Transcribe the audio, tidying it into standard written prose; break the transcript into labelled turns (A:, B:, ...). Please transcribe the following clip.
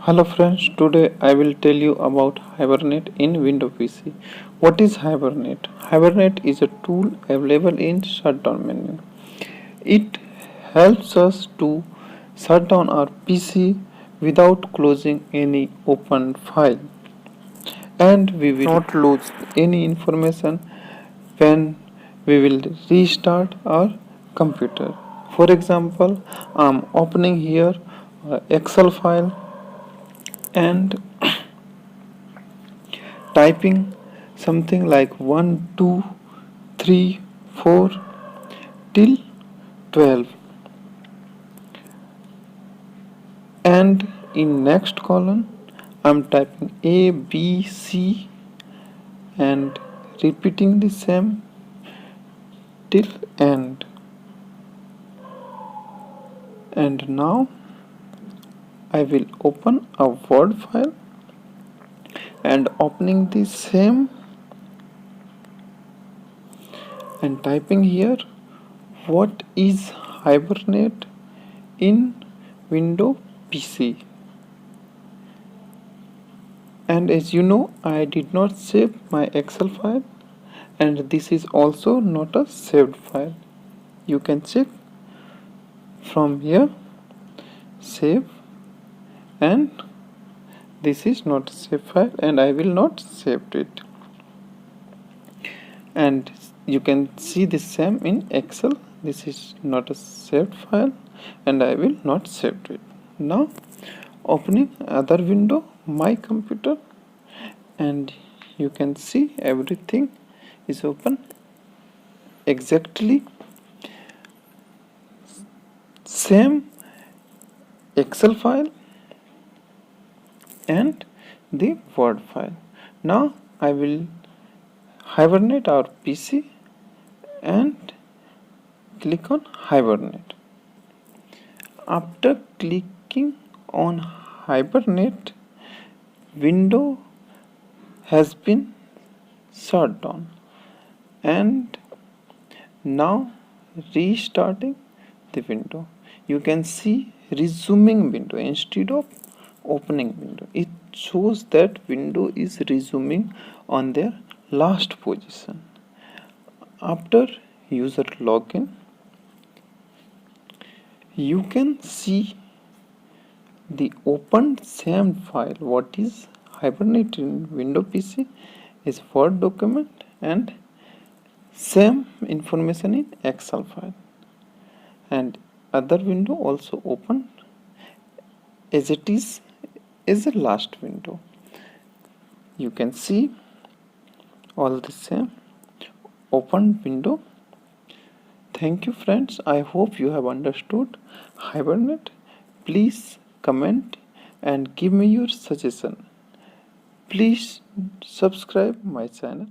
A: Hello friends, today I will tell you about Hibernate in Windows PC. What is Hibernate? Hibernate is a tool available in Shutdown menu. It helps us to shut down our PC without closing any open file, and we will not lose any information when we will restart our computer. For example, I'm opening here Excel file and typing something like 1 2 3 4 till 12, and in next column I'm typing A B C and repeating the same till end. And now I will open a Word file and opening the same and typing here what is Hibernate in Windows PC. And as you know, I did not save my Excel file, and this is also not a saved file. You can check from here, save, and this is not a saved file and I will not save it. And you can see the same in Excel. This is not a saved file and I will not save it. Now opening other window, my computer, and you can see everything is open exactly same Excel file and the Word file. Now I will hibernate our PC and click on Hibernate. After clicking on Hibernate, window has been shut down, and now restarting the window, you can see resuming window instead of opening window. It shows that window is resuming on their last position. After user login, you can see the opened same file. What is Hibernate in Windows PC is Word document and same information in Excel file, and other window also open as it is the last window. You can see all the same open window. Thank you friends, I hope you have understood Hibernate. Please comment and give me your suggestion. Please subscribe my channel.